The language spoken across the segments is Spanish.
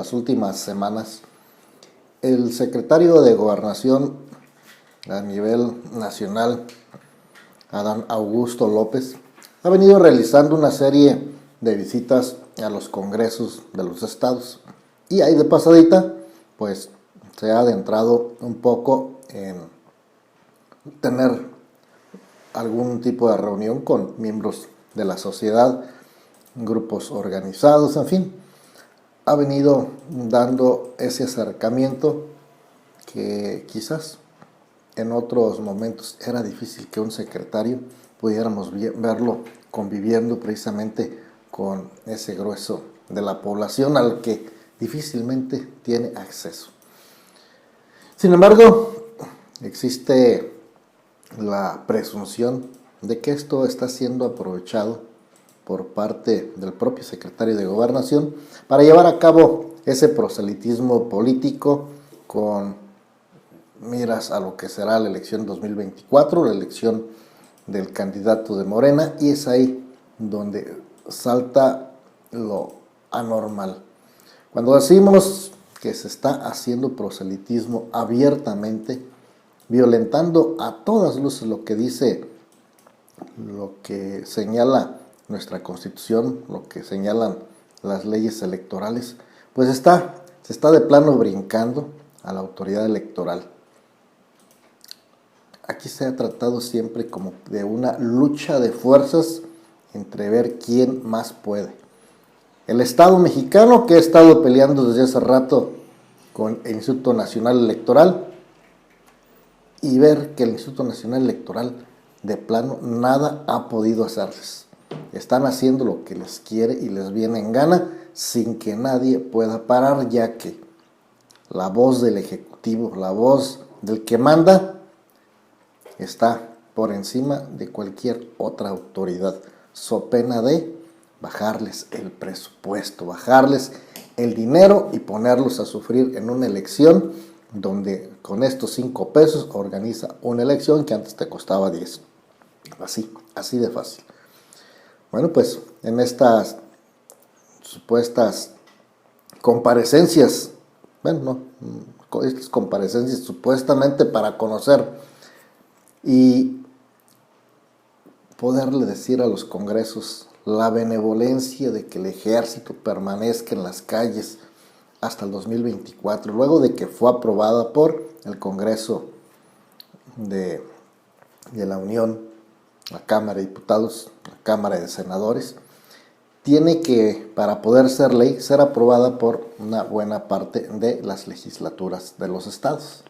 las últimas semanas, el secretario de Gobernación a nivel nacional, Adán Augusto López, ha venido realizando una serie de visitas a los congresos de los estados. Y ahí de pasadita, pues se ha adentrado un poco en tener algún tipo de reunión con miembros de la sociedad, grupos organizados, en fin. Ha venido dando ese acercamiento que quizás en otros momentos era difícil que un secretario pudiéramos verlo conviviendo precisamente con ese grueso de la población al que difícilmente tiene acceso. Sin embargo, existe la presunción de que esto está siendo aprovechado por parte del propio secretario de Gobernación para llevar a cabo ese proselitismo político con miras a lo que será la elección 2024, la elección del candidato de Morena, y es ahí donde salta lo anormal. Cuando decimos que se está haciendo proselitismo abiertamente, violentando a todas luces lo que dice, lo que señala nuestra Constitución, lo que señalan las leyes electorales, pues se está de plano brincando a la autoridad electoral. Aquí se ha tratado siempre como de una lucha de fuerzas entre ver quién más puede. El Estado mexicano, que ha estado peleando desde hace rato con el Instituto Nacional Electoral, y ver que el Instituto Nacional Electoral de plano nada ha podido hacerles. Están haciendo lo que les quiere y les viene en gana sin que nadie pueda parar, ya que la voz del Ejecutivo, la voz del que manda, está por encima de cualquier otra autoridad, so pena de bajarles el presupuesto, bajarles el dinero y ponerlos a sufrir en una elección donde con estos 5 pesos organiza una elección que antes te costaba 10. Así de fácil. Bueno, pues en estas supuestas comparecencias, estas comparecencias supuestamente para conocer y poderle decir a los congresos la benevolencia de que el ejército permanezca en las calles hasta el 2024, luego de que fue aprobada por el Congreso de la Unión, la Cámara de Diputados, la Cámara de Senadores, tiene que, para poder ser ley, ser aprobada por una buena parte de las legislaturas de los estados.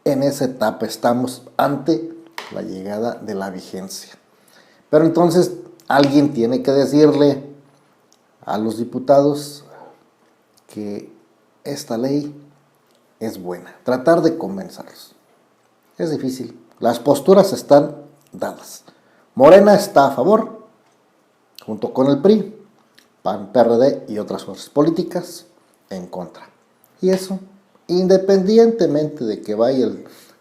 En esa etapa estamos ante la llegada de la vigencia. Pero entonces alguien tiene que decirle a los diputados que esta ley es buena, tratar de convencerlos. Es difícil, las posturas están dadas. Morena está a favor, junto con el PRI, PAN, PRD y otras fuerzas políticas en contra. Y eso, independientemente de que vaya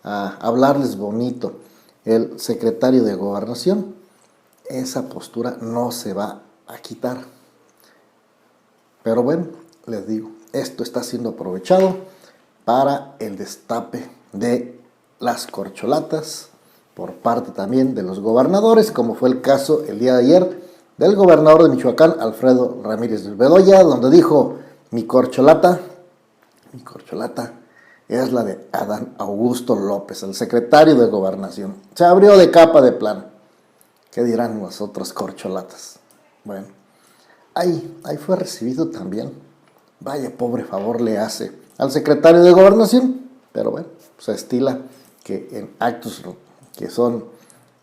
a hablarles bonito el secretario de Gobernación, esa postura no se va a quitar. Pero bueno, les digo, esto está siendo aprovechado para el destape de las corcholatas por parte también de los gobernadores, como fue el caso el día de ayer del gobernador de Michoacán, Alfredo Ramírez de Bedoya, donde dijo: mi corcholata es la de Adán Augusto López, el secretario de Gobernación. Se abrió de capa de plano. ¿Qué dirán las otras corcholatas? Bueno, ahí fue recibido también. Vaya pobre favor le hace al secretario de Gobernación, pero bueno, se estila que en actos que son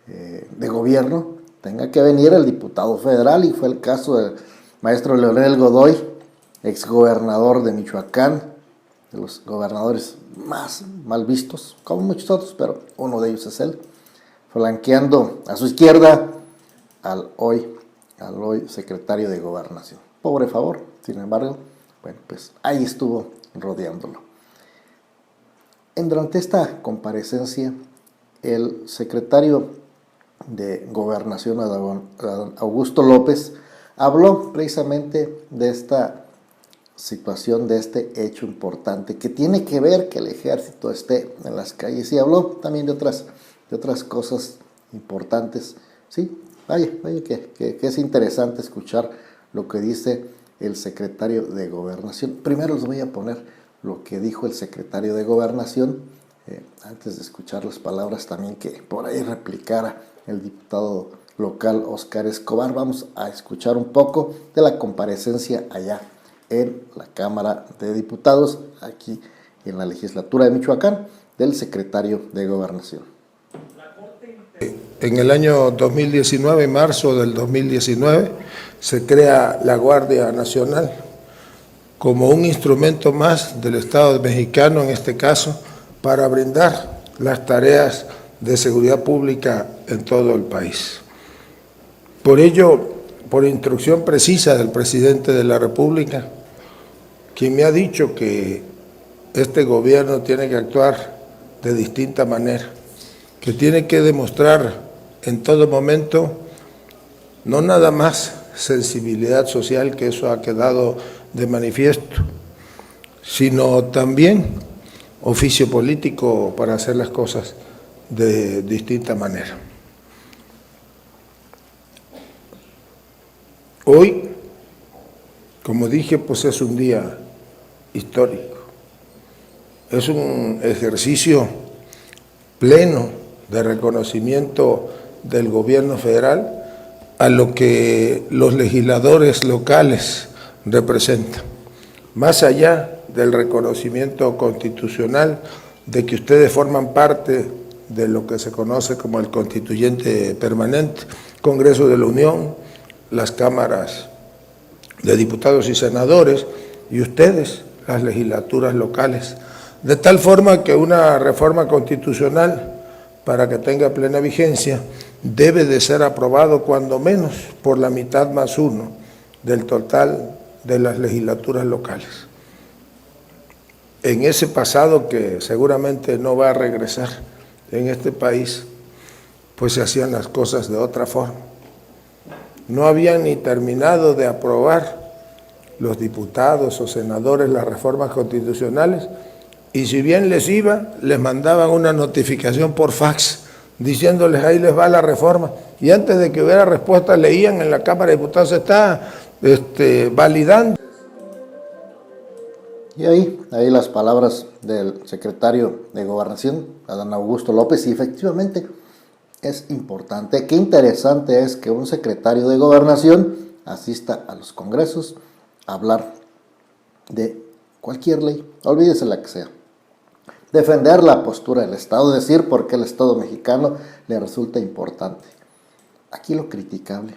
de gobierno tenga que venir el diputado federal, y fue el caso del maestro Leonel Godoy, exgobernador de Michoacán, de los gobernadores más mal vistos, como muchos otros, pero uno de ellos es él, flanqueando a su izquierda al hoy secretario de Gobernación. Pobre favor, sin embargo, bueno, pues ahí estuvo rodeándolo. Durante esta comparecencia, el secretario de Gobernación, Adán Augusto López, habló precisamente de esta situación de este hecho importante que tiene que ver que el ejército esté en las calles, y habló también de otras cosas importantes. Sí, vaya que es interesante escuchar lo que dice el secretario de Gobernación. Primero les voy a poner lo que dijo el secretario de Gobernación, antes de escuchar las palabras también que por ahí replicara el diputado local Óscar Escobar. Vamos a escuchar un poco de la comparecencia allá en la Cámara de Diputados, aquí en la legislatura de Michoacán, del secretario de Gobernación. En el año 2019, en marzo del 2019, se crea la Guardia Nacional como un instrumento más del Estado mexicano, en este caso, para brindar las tareas de seguridad pública en todo el país. Por ello, por instrucción precisa del presidente de la República, quien me ha dicho que este gobierno tiene que actuar de distinta manera, que tiene que demostrar en todo momento no nada más sensibilidad social, que eso ha quedado de manifiesto, sino también oficio político para hacer las cosas de distinta manera. Hoy, como dije, pues es un día histórico, es un ejercicio pleno de reconocimiento del gobierno federal a lo que los legisladores locales representan, más allá del reconocimiento constitucional de que ustedes forman parte de lo que se conoce como el constituyente permanente, Congreso de la Unión, las cámaras de diputados y senadores, y ustedes, las legislaturas locales, de tal forma que una reforma constitucional, para que tenga plena vigencia, debe de ser aprobado cuando menos por la mitad más uno del total de las legislaturas locales. En ese pasado que seguramente no va a regresar en este país, pues se hacían las cosas de otra forma. No habían ni terminado de aprobar los diputados o senadores las reformas constitucionales, y si bien les iba, les mandaban una notificación por fax diciéndoles ahí les va la reforma, y antes de que hubiera respuesta leían en la Cámara de Diputados, se está validando. Y ahí las palabras del secretario de Gobernación, Adán Augusto López, y efectivamente es importante. Qué interesante es que un secretario de Gobernación asista a los congresos a hablar de cualquier ley, olvídese la que sea. Defender la postura del Estado, decir por qué el Estado mexicano le resulta importante. Aquí lo criticable,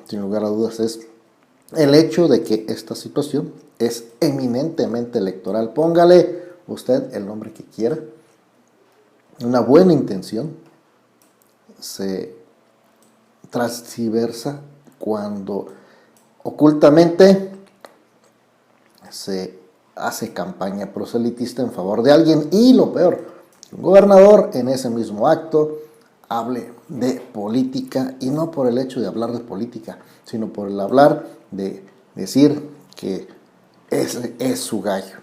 sin lugar a dudas, es el hecho de que esta situación es eminentemente electoral. Póngale usted el nombre que quiera. Una buena intención se transgiversa cuando ocultamente se hace campaña proselitista en favor de alguien, y lo peor, un gobernador en ese mismo acto hable de política, y no por el hecho de hablar de política, sino por el hablar de decir que ese es su gallo.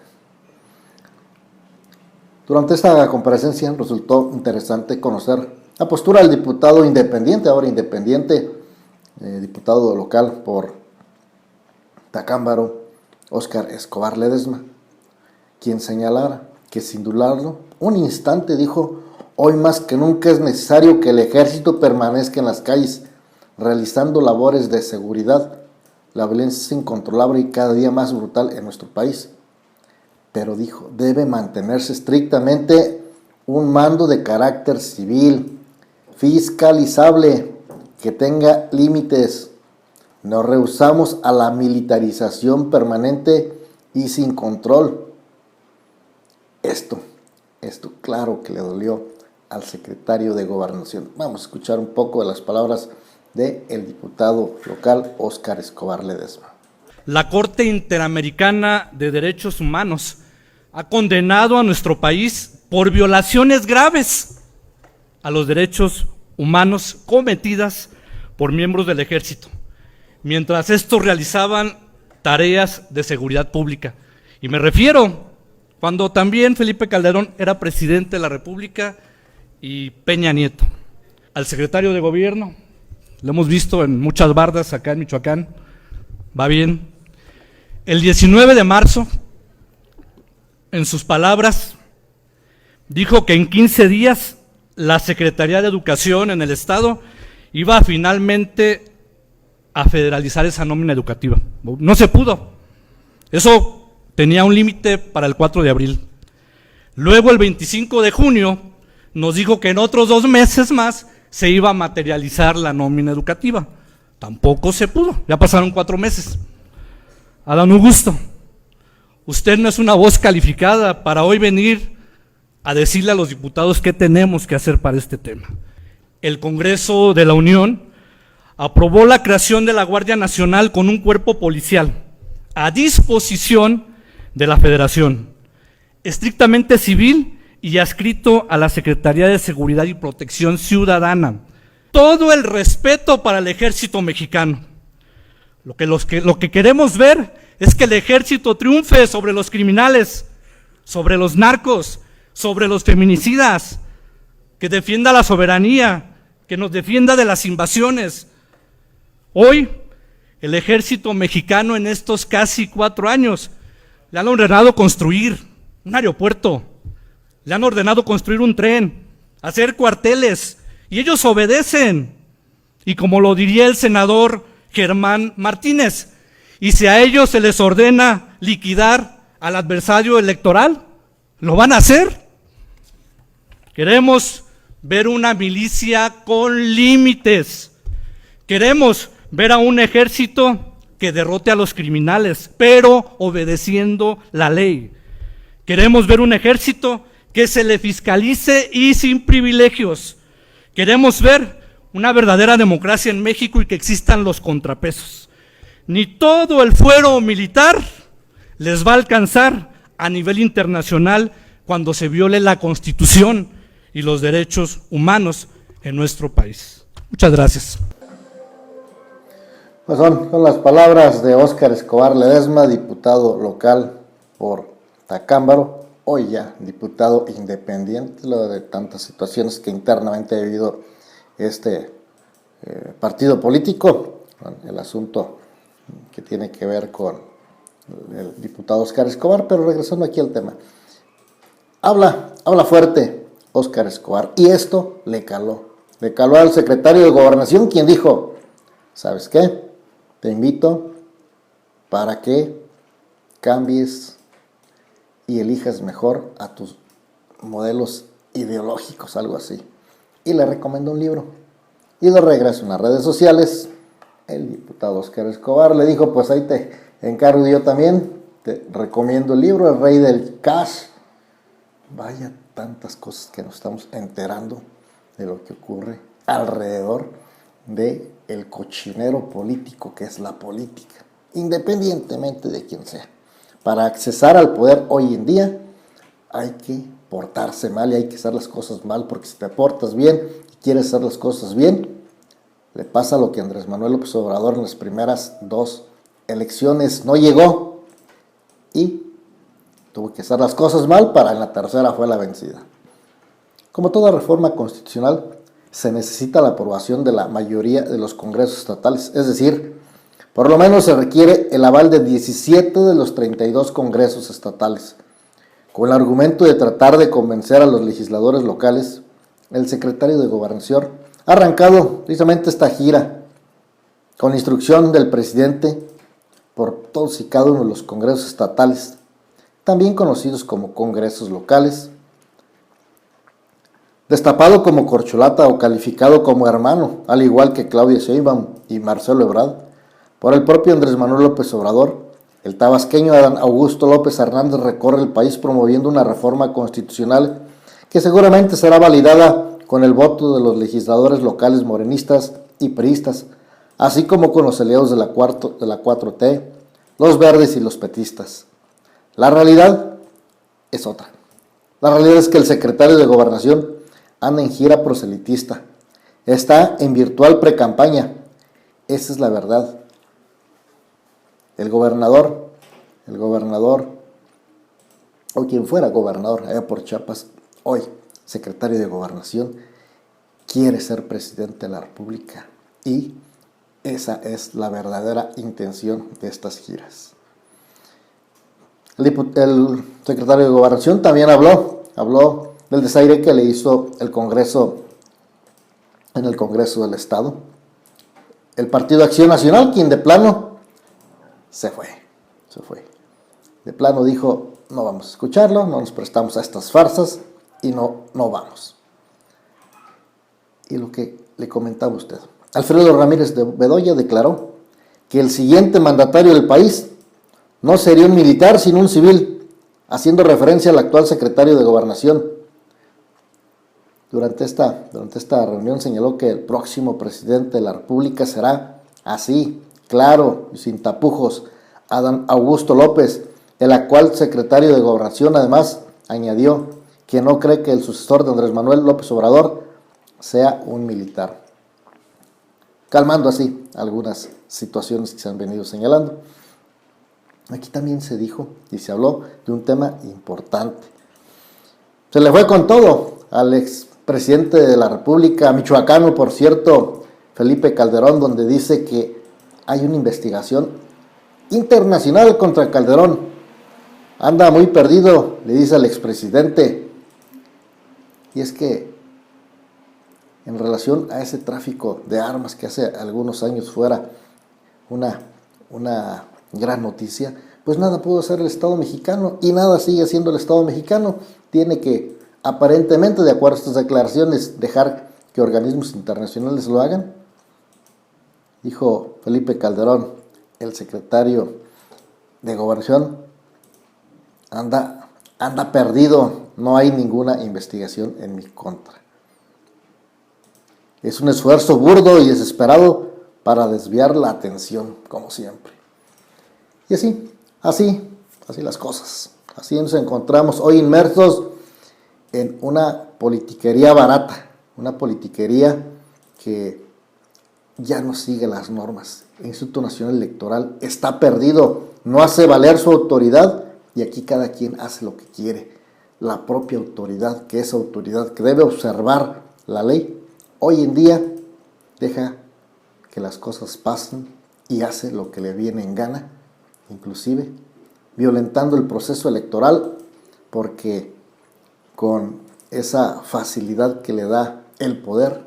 Durante esta comparecencia resultó interesante conocer la postura del diputado independiente, diputado local por Tacámbaro, Óscar Escobar Ledesma, quien señalara que, sin dudarlo, un instante dijo: hoy más que nunca es necesario que el ejército permanezca en las calles, realizando labores de seguridad. La violencia es incontrolable y cada día más brutal en nuestro país. Pero dijo, debe mantenerse estrictamente un mando de carácter civil, fiscalizable, que tenga límites. Nos rehusamos a la militarización permanente y sin control. Esto claro que le dolió al secretario de Gobernación. Vamos a escuchar un poco de las palabras del diputado local Óscar Escobar Ledesma. La Corte Interamericana de Derechos Humanos ha condenado a nuestro país por violaciones graves a los derechos humanos cometidas por miembros del ejército, mientras estos realizaban tareas de seguridad pública. Y me refiero cuando también Felipe Calderón era presidente de la República y Peña Nieto. Al secretario de Gobierno, lo hemos visto en muchas bardas acá en Michoacán, va bien. El 19 de marzo, en sus palabras, dijo que en 15 días la Secretaría de Educación en el Estado iba finalmente a federalizar esa nómina educativa. No se pudo. Eso tenía un límite para el 4 de abril. Luego, el 25 de junio, nos dijo que en otros 2 meses más se iba a materializar la nómina educativa. Tampoco se pudo. Ya pasaron 4 meses. Adán Augusto, usted no es una voz calificada para hoy venir a decirle a los diputados qué tenemos que hacer para este tema. El Congreso de la Unión aprobó la creación de la Guardia Nacional con un cuerpo policial a disposición de la Federación, estrictamente civil y adscrito a la Secretaría de Seguridad y Protección Ciudadana. Todo el respeto para el ejército mexicano. Lo que queremos ver es que el ejército triunfe sobre los criminales, sobre los narcos, sobre los feminicidas, que defienda la soberanía, que nos defienda de las invasiones. Hoy, el ejército mexicano en estos casi 4 años le han ordenado construir un aeropuerto, le han ordenado construir un tren, hacer cuarteles, y ellos obedecen. Y como lo diría el senador Germán Martínez, y si a ellos se les ordena liquidar al adversario electoral, ¿lo van a hacer? Queremos ver una milicia con límites. Queremos ver a un ejército que derrote a los criminales, pero obedeciendo la ley. Queremos ver un ejército que se le fiscalice y sin privilegios. Queremos ver una verdadera democracia en México y que existan los contrapesos. Ni todo el fuero militar les va a alcanzar a nivel internacional cuando se viole la Constitución y los derechos humanos en nuestro país. Muchas gracias. Pues son las palabras de Óscar Escobar Ledesma, diputado local por Tacámbaro, hoy ya diputado independiente, lo de tantas situaciones que internamente ha vivido este partido político, el asunto que tiene que ver con el diputado Óscar Escobar. Pero regresando aquí al tema, habla fuerte Óscar Escobar, y esto le caló al secretario de Gobernación, quien dijo: ¿sabes qué? Te invito para que cambies y elijas mejor a tus modelos ideológicos, algo así. Y le recomendó un libro. Y de regreso en las redes sociales, el diputado Óscar Escobar le dijo: pues ahí te encargo yo también, te recomiendo el libro El Rey del Cash. Vaya tantas cosas que nos estamos enterando de lo que ocurre alrededor de el cochinero político que es la política, independientemente de quién sea. Para accesar al poder hoy en día hay que portarse mal y hay que hacer las cosas mal, porque si te portas bien y quieres hacer las cosas bien, le pasa lo que Andrés Manuel López Obrador en las primeras 2 elecciones no llegó y tuvo que hacer las cosas mal, para en la tercera fue la vencida. Como toda reforma constitucional, se necesita la aprobación de la mayoría de los congresos estatales, es decir, por lo menos se requiere el aval de 17 de los 32 congresos estatales. Con el argumento de tratar de convencer a los legisladores locales, el secretario de Gobernación ha arrancado precisamente esta gira con instrucción del presidente por todos y cada uno de los congresos estatales, también conocidos como congresos locales, destapado como corcholata o calificado como hermano, al igual que Claudia Sheinbaum y Marcelo Ebrard, por el propio Andrés Manuel López Obrador. El tabasqueño Adán Augusto López Hernández recorre el país promoviendo una reforma constitucional que seguramente será validada con el voto de los legisladores locales morenistas y priistas, así como con los aliados de la 4T, los verdes y los petistas. La realidad es otra. La realidad es que el secretario de Gobernación anda en gira proselitista, está en virtual precampaña. Esa es la verdad. el gobernador, o quien fuera gobernador allá por Chiapas, hoy secretario de Gobernación, quiere ser presidente de la República, y esa es la verdadera intención de estas giras. El secretario de Gobernación también habló del desaire que le hizo el Congreso, en el Congreso del Estado. El Partido Acción Nacional, quien de plano se fue. De plano dijo, no vamos a escucharlo, no nos prestamos a estas farsas y no vamos. Y lo que le comentaba a usted, Alfredo Ramírez de Bedoya declaró que el siguiente mandatario del país no sería un militar sino un civil, haciendo referencia al actual secretario de Gobernación. Durante esta reunión señaló que el próximo presidente de la República será así, claro y sin tapujos, Adán Augusto López. El actual secretario de Gobernación además añadió que no cree que el sucesor de Andrés Manuel López Obrador sea un militar, calmando así algunas situaciones que se han venido señalando. Aquí también se dijo y se habló de un tema importante. Se le fue con todo al expresidente de la República, michoacano, por cierto, Felipe Calderón, donde dice que hay una investigación internacional contra Calderón. Anda muy perdido, le dice al expresidente. Y es que en relación a ese tráfico de armas que hace algunos años fuera una gran noticia, pues nada pudo hacer el Estado mexicano y nada sigue haciendo el Estado mexicano. Tiene que, aparentemente, de acuerdo a estas declaraciones, dejar que organismos internacionales lo hagan. Dijo Felipe Calderón, el secretario de Gobernación, anda perdido, no hay ninguna investigación en mi contra. Es un esfuerzo burdo y desesperado para desviar la atención, como siempre. Y así las cosas. Así nos encontramos hoy inmersos en una politiquería barata, una politiquería que ya no sigue las normas. El Instituto Nacional Electoral está perdido, no hace valer su autoridad y aquí cada quien hace lo que quiere. La propia autoridad, que es autoridad que debe observar la ley, hoy en día deja que las cosas pasen y hace lo que le viene en gana, inclusive violentando el proceso electoral, porque con esa facilidad que le da el poder,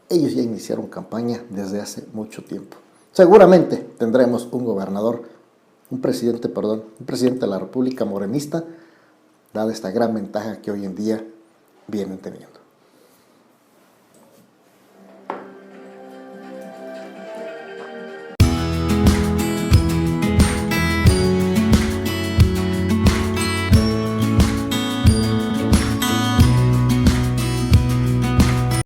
ellos ya iniciaron campaña desde hace mucho tiempo. Seguramente tendremos un presidente de la República morenista, dada esta gran ventaja que hoy en día vienen teniendo.